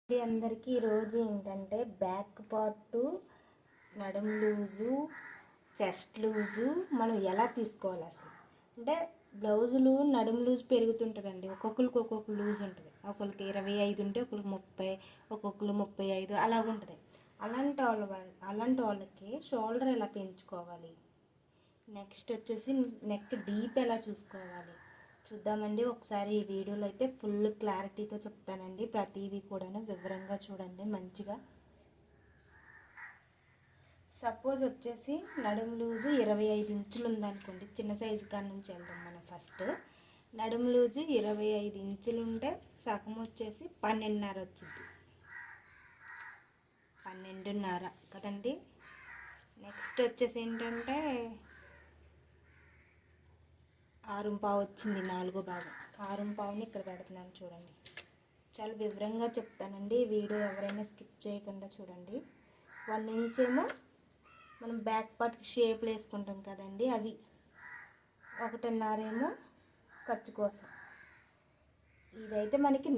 ఇది అందరికీ ఈరోజు ఏంటంటే బ్యాక్ పార్ట్, నడుము లూజు, చెస్ట్ లూజు మనం ఎలా తీసుకోవాలి అసలు అంటే బ్లౌజులు నడుము లూజ్ పెరుగుతుంటుందండి. ఒక్కొక్కరికి ఒక్కొక్క లూజ్ ఉంటుంది. ఒకరికి 25 ఉంటే ఒకరికి 30, ఒక్కొక్కరు 35 అలాగుంటుంది. అలాంటి వాళ్ళకి షోల్డర్ ఎలా పెంచుకోవాలి, నెక్స్ట్ వచ్చేసి నెక్ డీప్ ఎలా చూసుకోవాలి చూద్దామండి. ఒకసారి ఈ వీడియోలో అయితే ఫుల్ క్లారిటీతో చెప్తానండి. ప్రతిదీ కూడా వివరంగా చూడండి మంచిగా. సపోజ్ వచ్చేసి నడుము లూజు 25 ఇంచులు ఉందనుకోండి. చిన్న సైజు కాడి నుంచి వెళ్దాం మనం. ఫస్ట్ నడుము లూజు 25 ఇంచులు ఉంటే సగం వచ్చేసి 12.5 వచ్చింది. 12.5 కదండి. నెక్స్ట్ వచ్చేసి ఏంటంటే 6.25 వచ్చింది. 4వ భాగం 6.25ని ఇక్కడ పెడుతున్నాను చూడండి. చాలా వివరంగా చెప్తానండి. వీడియో ఎవరైనా స్కిప్ చేయకుండా చూడండి. 1 ఇంచ్ ఏమో మనం బ్యాక్ పార్ట్కి షేప్లు వేసుకుంటాం కదండి, అవి 1.5 ఏమో ఖర్చు కోసం. ఇదైతే మనకి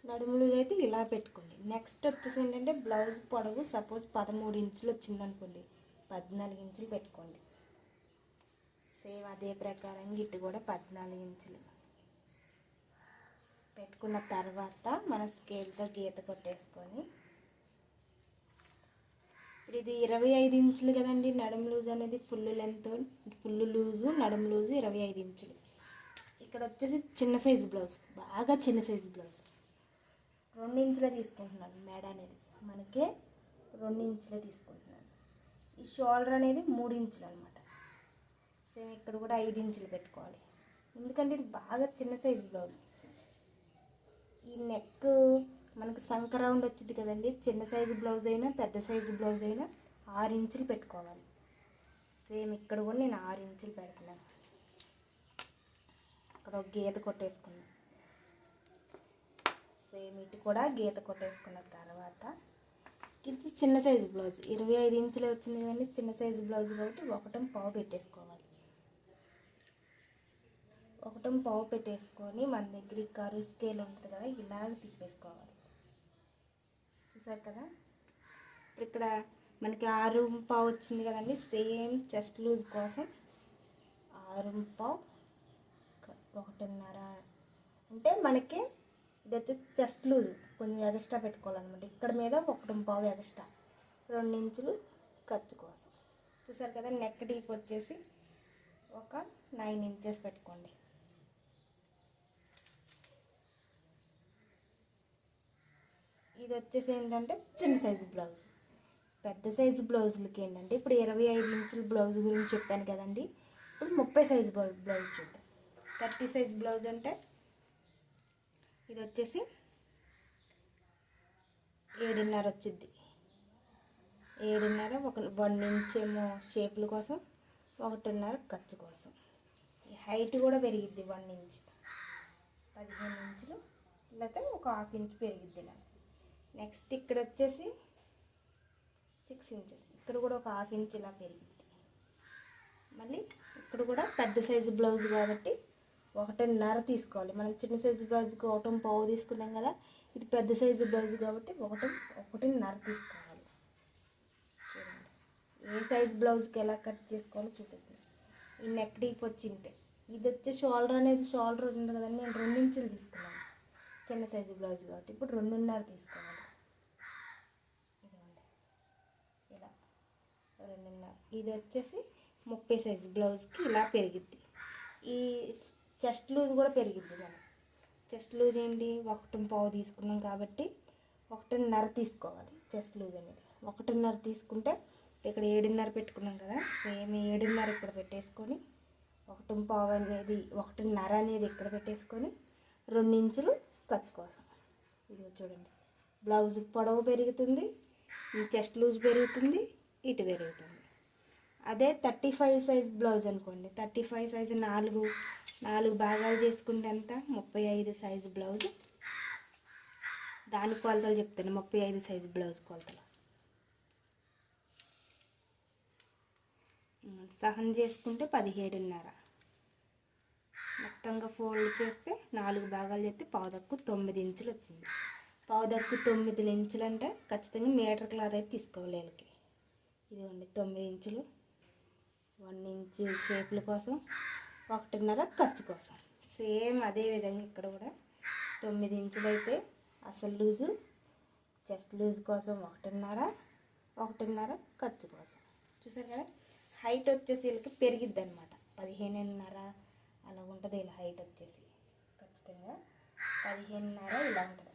నడుములు అయితే ఇలా పెట్టుకోండి. నెక్స్ట్ వచ్చేసి ఏంటంటే బ్లౌజ్ పొడవు సపోజ్ 13 ఇంచులు వచ్చిందనుకోండి, 14 ఇంచులు పెట్టుకోండి. సేమ్ అదే ప్రకారంగా ఇటు కూడా 14 ఇంచులు పెట్టుకున్న తర్వాత మన స్కేల్తో గీత కొట్టేసుకొని, ఇది 25 ఇంచులు కదండి నడుము లూజ్ అనేది. ఫుల్ లూజు నడుము లూజు 25 ఇంచులు. ఇక్కడ వచ్చేసి చిన్న సైజు బ్లౌజ్, బాగా చిన్న సైజు బ్లౌజ్ 2 ఇంచులే తీసుకుంటున్నాను. మెడ అనేది మనకి 2 ఇంచులే తీసుకుంటున్నాను. ఈ షోల్డర్ అనేది 3 ఇంచులు అనమాట. సేమ్ ఇక్కడ కూడా 5 ఇంచులు పెట్టుకోవాలి, ఎందుకంటే ఇది బాగా చిన్న సైజు బ్లౌజ్. ఈ నెక్ మనకు సంక రౌండ్ వచ్చింది కదండి. చిన్న సైజు బ్లౌజ్ అయినా పెద్ద సైజు బ్లౌజ్ అయినా 6 ఇంచులు పెట్టుకోవాలి. సేమ్ ఇక్కడ కూడా నేను 6 ఇంచులు పెడుతున్నాను. ఇక్కడ ఒక గీత కొట్టేసుకున్నాను. సేమ్ ఇటు కూడా గీత కొట్టేసుకున్న తర్వాత ఇది చిన్న సైజు బ్లౌజ్ 25 ఇంచులు వచ్చింది కదండి. చిన్న సైజు బ్లౌజ్ కాబట్టి 1.25 పెట్టేసుకోవాలి. 1.25 పెట్టేసుకొని మన దగ్గర కరువు స్కేల్ ఉంటుంది కదా, ఇలాగ తిప్పేసుకోవాలి. చూసారు కదా. ఇక్కడ మనకి 6.25 వచ్చింది కదండి. సేమ్ చెస్ట్ లూజ్ కోసం 6.25 1.5 అంటే మనకి ఇది వచ్చేసి చెస్ట్ లూజ్ కొంచెం ఎక్స్ట్రా పెట్టుకోవాలన్నమాట. ఇక్కడ మీద 1.25 ఎక్స్ట్రా, 2 ఇంచులు ఖర్చు కోసం. చూసారు కదా. నెక్ డీప్ వచ్చేసి ఒక 9 ఇంచెస్ పెట్టుకోండి. ఇది వచ్చేసి ఏంటంటే చిన్న సైజు బ్లౌజ్. పెద్ద సైజు బ్లౌజులకి ఏంటంటే ఇప్పుడు 25 ఇంచుల బ్లౌజ్ గురించి చెప్పాను కదండి. ఇప్పుడు 30 సైజు బ్లౌజ్ చూద్దాం. 30 సైజు బ్లౌజ్ అంటే ఇది వచ్చేసి 7.5 వచ్చింది. 7.5 1 ఇంచ్ ఏమో షేపుల కోసం, 1.5 ఖర్చు కోసం. ఈ హైట్ కూడా పెరిగిద్ది 1 ఇంచ్, 15 ఇంచులు లేకపోతే ఒక 1/2 ఇంచ్ పెరిగిద్ది ఇలా. నెక్స్ట్ ఇక్కడ వచ్చేసి 6 ఇంచెస్, ఇక్కడ కూడా ఒక 1/2 ఇంచ్ ఇలా పెరిగిద్ది. మళ్ళీ ఇక్కడ కూడా పెద్ద సైజు బ్లౌజ్ కాబట్టి 1.5 తీసుకోవాలి. మనం చిన్న సైజు బ్లౌజ్కి 1.25 తీసుకున్నాం కదా. ఇది పెద్ద సైజు బ్లౌజ్ కాబట్టి 1.5 తీసుకోవాలి. చూడండి ఏ సైజు బ్లౌజ్కి ఎలా కట్ చేసుకోవాలో చూపిస్తుంది. ఈ నెక్ డీప్ వచ్చింటే ఇది వచ్చే షోల్డర్ ఉంది కదండి. నేను 2 ఇంచులు తీసుకున్నాను చిన్న సైజు బ్లౌజ్ కాబట్టి. ఇప్పుడు 2.5 తీసుకోవాలి. ఇదిగోండి ఇలా 2.5. ఇది వచ్చేసి 30 సైజు బ్లౌజ్కి ఇలా పెరిగిద్ది. ఈ చెస్ట్ లూజ్ కూడా పెరిగిద్ది. మనం చెస్ట్ లూజ్ ఏంటి 1.25 తీసుకున్నాం కాబట్టి 1.5 తీసుకోవాలి. చెస్ట్ లూజ్ అనేది 1.5 తీసుకుంటే ఇక్కడ 7.5 పెట్టుకున్నాం కదా. సేమ్ 7.5 ఇక్కడ పెట్టేసుకొని 1.25 అనేది 1.5 అనేది ఇక్కడ పెట్టేసుకొని 2 ఇంచులు ఖర్చు కోసం. ఇది చూడండి బ్లౌజ్ పొడవు పెరుగుతుంది, ఈ చెస్ట్ లూజ్ పెరుగుతుంది, ఇటు పెరుగుతుంది. అదే 35 సైజ్ బ్లౌజ్ అనుకోండి. 35 సైజు 4 భాగాలు చేసుకుంటే అంతా 35 సైజు బ్లౌజ్. దాని కొలతలు చెప్తాను. 35 సైజు బ్లౌజ్ కొలతలు సహనం చేసుకుంటే 17.5. మొత్తంగా ఫోల్డ్ చేస్తే 4 భాగాలు చేస్తే పావుదక్కు 9 ఇంచులు వచ్చింది. పావుదక్కు 9 ఇంచులు అంటే ఖచ్చితంగా మీటర్ క్లాత్ అయితే తీసుకోవాలి వీళ్ళకి. ఇదిగోండి 9 ఇంచులు, 1 ఇంచు షేపుల కోసం, 1.5 ఖర్చు కోసం. సేమ్ అదే విధంగా ఇక్కడ కూడా 9 ఇంచులు అయితే అసలు లూజు, చెస్ట్ లూజ్ కోసం 1.5 ఖర్చు కోసం. చూసారు కదా, హైట్ వచ్చేసి వీళ్ళకి పెరిగిద్ది అనమాట. 15.5 అలా ఉంటుంది ఇలా హైట్ వచ్చేసి. ఖచ్చితంగా 15.5 ఇలా ఉంటుంది.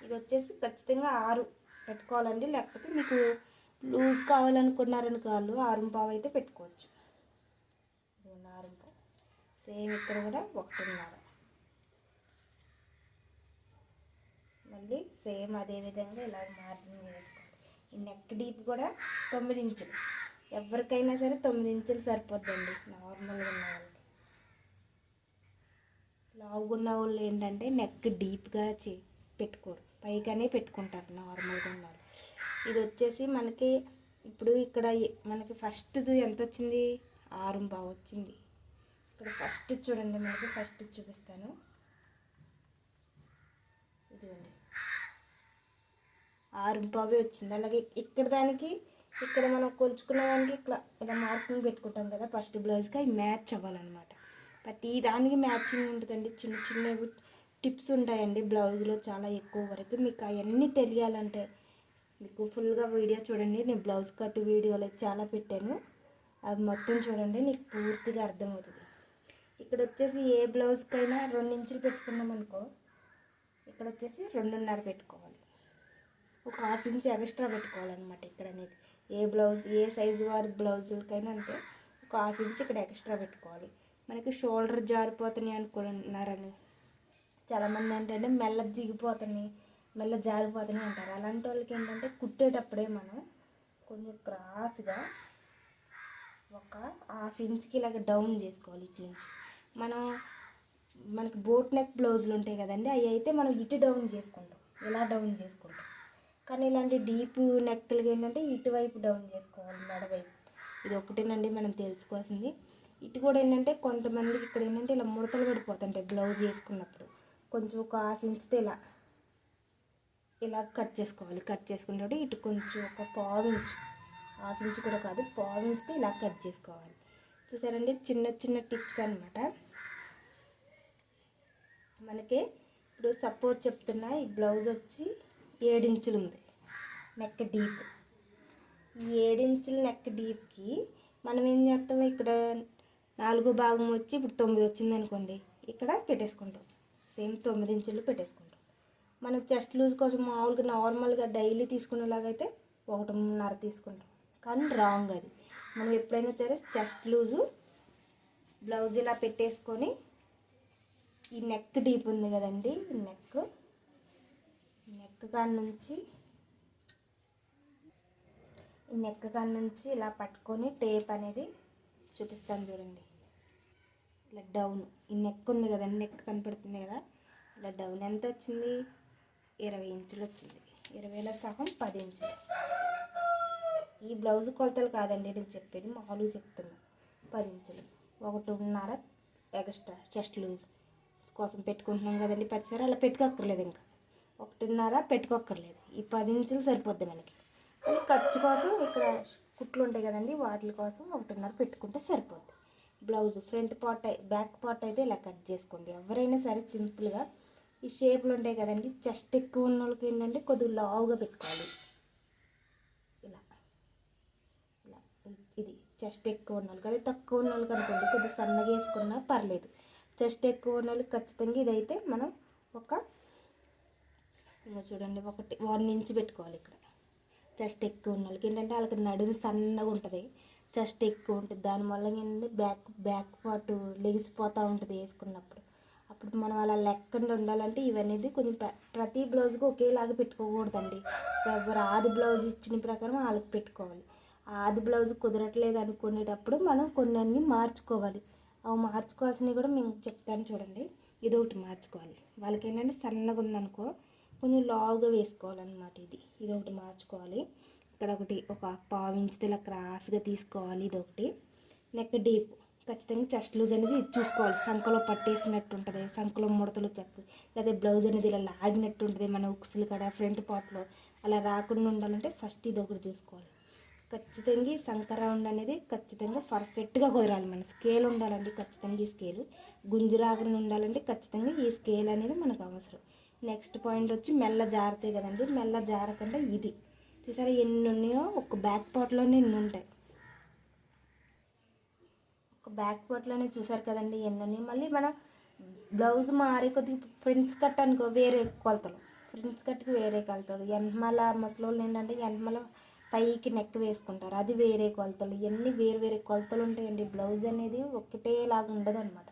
ఇది వచ్చేసి ఖచ్చితంగా 6 పెట్టుకోవాలండి. లేకపోతే మీకు లూజ్ కావాలనుకున్నారని కాళ్ళు 6.5 అయితే పెట్టుకోవచ్చు. 6.5. సేమ్ ఇక్కడ కూడా 1.5. మళ్ళీ సేమ్ అదే విధంగా ఇలా మార్జిన్ చేసుకోవాలి. ఈ నెక్ డీప్ కూడా 9 ఇంచులు. ఎవరికైనా సరే 9 ఇంచులు సరిపోద్దండి నార్మల్గా ఉన్న వాళ్ళు. లావుగా ఉన్న వాళ్ళు ఏంటంటే నెక్ డీప్గా పెట్టుకోరు, పైగానే పెట్టుకుంటారు నార్మల్గా ఉన్నారు. ఇది వచ్చేసి మనకి ఇప్పుడు ఇక్కడ మనకి ఫస్ట్ ఎంత వచ్చింది, 6.5 వచ్చింది. ఇక్కడ ఫస్ట్ చూడండి, మనకి ఫస్ట్ చూపిస్తాను. ఇదిగోండి 6.5 వచ్చింది. అలాగే ఇక్కడ దానికి ఇక్కడ మనం కొలుచుకున్న దానికి ఇలా మార్కింగ్ పెట్టుకుంటాం కదా ఫస్ట్ బ్లౌజ్కి, అవి మ్యాచ్ అవ్వాలన్నమాట. ప్రతి దానికి మ్యాచింగ్ ఉంటుందండి. చిన్న చిన్న టిప్స్ ఉంటాయండి బ్లౌజ్లో చాలా ఎక్కువ వరకు. మీకు అవన్నీ తెలియాలంటే మీకు ఫుల్గా వీడియో చూడండి. నేను బ్లౌజ్ కట్ వీడియోలు చాలా పెట్టాను, అవి మొత్తం చూడండి, నీకు పూర్తిగా అర్థమవుతుంది. ఇక్కడ వచ్చేసి ఏ బ్లౌజ్కైనా 2 ఇంచులు పెట్టుకున్నాం అనుకో, ఇక్కడ వచ్చేసి 2.5 పెట్టుకోవాలి. ఒక 1/2 ఇంచ్ ఎక్స్ట్రా పెట్టుకోవాలన్నమాట ఇక్కడ అనేది. ఏ బ్లౌజ్ ఏ సైజు వారి బ్లౌజులకైనా అంటే ఒక 1/2 ఇంచ్ ఇక్కడ ఎక్స్ట్రా పెట్టుకోవాలి. మనకి షోల్డర్ జారిపోతున్నాయి అనుకున్నారని చాలామంది ఏంటంటే మెల్ల దిగిపోతున్నాయి, మెల్ల జారిపోతున్నాయి అంటారు. అలాంటి వాళ్ళకి ఏంటంటే కుట్టేటప్పుడే మనం కొంచెం క్రాస్గా ఒక 1/2 ఇంచ్కి ఇలాగ డౌన్ చేసుకోవాలి. ఇటు నుంచి మనకి బోట్ నెక్ బ్లౌజులు ఉంటాయి కదండి, అవి అయితే మనం ఇటు డౌన్ చేసుకుంటాం, ఇలా డౌన్ చేసుకుంటాం. కానీ ఇలాంటి డీప్ నెక్లకి ఏంటంటే ఇటువైపు డౌన్ చేసుకోవాలి, మెడవైపు. ఇది ఒకటేనండి మనం తెలుసుకోవాల్సింది. ఇటు కూడా ఏంటంటే కొంతమందికి ఇక్కడ ఏంటంటే ఇలా ముడతలు పడిపోతుంటాయి బ్లౌజ్ వేసుకున్నప్పుడు. కొంచెం ఒక 1/2 ఇంచ్తో ఇలా కట్ చేసుకోవాలి. కట్ చేసుకున్నప్పుడు ఇటు కొంచెం ఒక 1/4 ఇంచ్, 1/2 ఇంచ్ కూడా కాదు, 1/4 ఇంచ్తో ఇలా కట్ చేసుకోవాలి. చూసారండి, చిన్న చిన్న టిప్స్ అనమాట. మనకి ఇప్పుడు సపోజ్ చెప్తున్నా, ఈ బ్లౌజ్ వచ్చి 7 ఇంచులు ఉంది నెక్ డీప్. ఈ 7 ఇంచుల నెక్ డీప్కి మనం ఏం చేస్తాం, ఇక్కడ 4 భాగం వచ్చి ఇప్పుడు 9 వచ్చింది అనుకోండి, ఇక్కడ పెట్టేసుకుంటాం. సేమ్ 9 ఇంచులు పెట్టేసుకుంటాం. మనం చెస్ట్ లూజ్ కోసం మామూలుగా నార్మల్గా డైలీ తీసుకునేలాగైతే 1.5 తీసుకుంటాం. కానీ రాంగ్ అది. మనం ఎప్పుడైనా సరే చెస్ట్ లూజు బ్లౌజ్ ఇలా పెట్టేసుకొని ఈ నెక్ డీప్ ఉంది కదండి, ఈ నెక్ కాడ నుంచి ఇలా పట్టుకొని టేప్ అనేది చూపిస్తాను చూడండి. ఇలా డౌన్ ఈ నెక్ ఉంది కదండి, నెక్ కనపడుతుంది కదా, ఇలా డౌన్ ఎంత వచ్చింది, 20 ఇంచులు వచ్చింది. 20లో సగం 10 ఇంచులు. ఈ బ్లౌజ్ కొలతలు కాదండి నేను చెప్పేది, మామూలుగా చెప్తున్నాను. 10 ఇంచులు, 1.5 ఎక్స్ట్రా చెస్ట్ లూజ్ కోసం పెట్టుకుంటున్నాం కదండి. 10 సార్లు అలా పెట్టుకోక్కర్లేదు, ఇంకా 1.5 పెట్టుకోక్కర్లేదు. ఈ 10 ఇంచులు సరిపోద్ది మనకి. కానీ ఖర్చు కోసం ఇక్కడ కుట్లు ఉంటాయి కదండి, వాటి కోసం 1.5 పెట్టుకుంటే సరిపోద్ది. Blouse front part back part అయితే ఇలా కట్ చేసుకోండి. ఎవరైనా సరే సింపుల్గా ఈ షేపులు ఉంటాయి కదండి, చెస్ట్ ఎక్కువ ఉన్న వాళ్ళకి ఏంటంటే కొద్దిగా లావుగా పెట్టుకోవాలి. ఇలా ఇలా ఇది చెస్ట్ ఎక్కువ ఉన్న వాళ్ళకి, అది తక్కువ ఉన్న వాళ్ళకి అనుకోండి కొద్దిగా సన్నగా వేసుకున్నా పర్లేదు. చెస్ట్ ఎక్కువ ఉన్న వాళ్ళకి ఖచ్చితంగా ఇదైతే మనం చూడండి 1 ఇంచ్ పెట్టుకోవాలి. ఇక్కడ చెస్ట్ ఎక్కువ ఉన్న వాళ్ళకి ఏంటంటే వాళ్ళకి నడుము సన్నగా ఉంటుంది, చెస్ట్ ఎక్కువ ఉంటుంది. దానివల్ల ఏంటంటే బ్యాక్ పార్ట్ లెగిసిపోతూ ఉంటుంది వేసుకున్నప్పుడు. అప్పుడు మనం అలా లెక్కన ఉండాలంటే ఇవన్నీ కొంచెం ప్రతి బ్లౌజ్కి ఒకేలాగా పెట్టుకోకూడదండి. ఎవరు ఆది బ్లౌజ్ ఇచ్చిన ప్రకారం వాళ్ళకి పెట్టుకోవాలి. ఆది బ్లౌజ్ కుదరట్లేదు అనుకునేటప్పుడు మనం కొన్ని మార్చుకోవాలి. అవి మార్చుకోవాల్సినవి కూడా మేము చెప్తాను చూడండి. ఇది ఒకటి మార్చుకోవాలి. వాళ్ళకి ఏంటంటే సన్నగా ఉందనుకో కొంచెం లావుగా వేసుకోవాలన్నమాట. ఇది ఒకటి మార్చుకోవాలి. ఇక్కడ ఒకటి ఒక 1/4 ఇంచ్ ఇలా క్రాస్గా తీసుకోవాలి. ఇది ఒకటి నెక్ డీప్ ఖచ్చితంగా చెస్ట్ లూజ్ అనేది ఇది చూసుకోవాలి. సంకలో పట్టేసినట్టు ఉంటుంది, సంకలో ముడతలు వచ్చేస్తుంది, లేదా బ్లౌజ్ అనేది ఇలా లాగినట్టు ఉంటుంది మన ఉక్సులు కాడ ఫ్రంట్ పార్ట్లో. అలా రాకుండా ఉండాలంటే ఫస్ట్ ఇది ఒకటి చూసుకోవాలి. ఖచ్చితంగా ఈ సంక రౌండ్ అనేది ఖచ్చితంగా పర్ఫెక్ట్గా కుదరాలి. మన స్కేల్ ఉండాలండి, ఖచ్చితంగా ఈ స్కేలు గుంజు రాకుండా ఉండాలంటే ఖచ్చితంగా ఈ స్కేల్ అనేది మనకు అవసరం. నెక్స్ట్ పాయింట్ వచ్చి మెల్ల జారుతాయి కదండి, మెల్ల జారకుండా ఇది చూసారా ఎన్ని ఉన్నాయో, ఒక బ్యాక్ పార్ట్లోనే ఎన్ని ఉంటాయి, ఒక బ్యాక్ పార్ట్లోనే చూసారు కదండి ఎన్ని ఉన్నాయి. మళ్ళీ మనం బ్లౌజ్ మారే కొద్దిగా ఫ్రంట్స్ కట్ అనుకో వేరే కొలతలు, ఫ్రంట్స్ కట్కి వేరే కొలతలు, వెనకమాల ముసలోళ్ళు ఏంటంటే వెనకమాల పైకి నెక్ వేసుకుంటారు, అది వేరే కొలతలు, ఇవన్నీ వేరు వేరే కొలతలు ఉంటాయండి. బ్లౌజ్ అనేది ఒకటేలాగా ఉండదు అనమాట.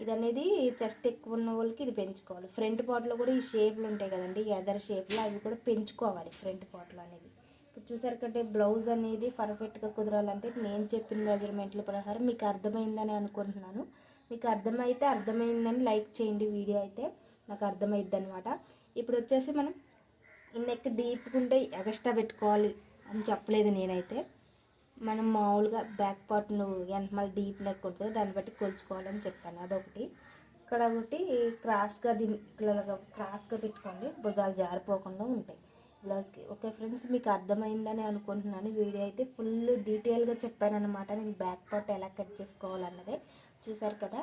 ఇది అనేది చెస్ట్ ఎక్కువ ఉన్న వాళ్ళకి ఇది పెంచుకోవాలి. ఫ్రంట్ పార్ట్లో కూడా ఈ షేప్లు ఉంటాయి కదండి, ఎదర్ షేప్లు, అవి కూడా పెంచుకోవాలి ఫ్రంట్ పార్ట్లో అనేది. ఇప్పుడు చూసారు కంటే బ్లౌజ్ అనేది పర్ఫెక్ట్గా కుదరాలంటే నేను చెప్పిన మెజర్మెంట్ల ప్రకారం మీకు అర్థమైందని అనుకుంటున్నాను. మీకు అర్థమైందని లైక్ చేయండి. వీడియో అయితే నాకు అర్థమైద్ది అనమాట. ఇప్పుడు వచ్చేసి మనం ఈ నెక్ డీప్గా ఉంటే ఎక్స్ట్రా పెట్టుకోవాలి అని చెప్పలేదు నేనైతే. మనం మామూలుగా బ్యాక్ పార్ట్ నువ్వు వెనకమాల డీప్ నెక్ ఉంటుంది, దాన్ని బట్టి కొలుచుకోవాలని చెప్పాను. అదొకటి. ఇక్కడ ఒకటి క్రాస్గా పెట్టుకోండి, భుజాలు జారిపోకుండా ఉంటాయి బ్లౌజ్కి. ఓకే ఫ్రెండ్స్, మీకు అర్థమైందని అనుకుంటున్నాను. వీడియో అయితే ఫుల్ డీటెయిల్గా చెప్పాను అనమాట. నేను బ్యాక్ పార్ట్ ఎలా కట్ చేసుకోవాలన్నదే చూసారు కదా.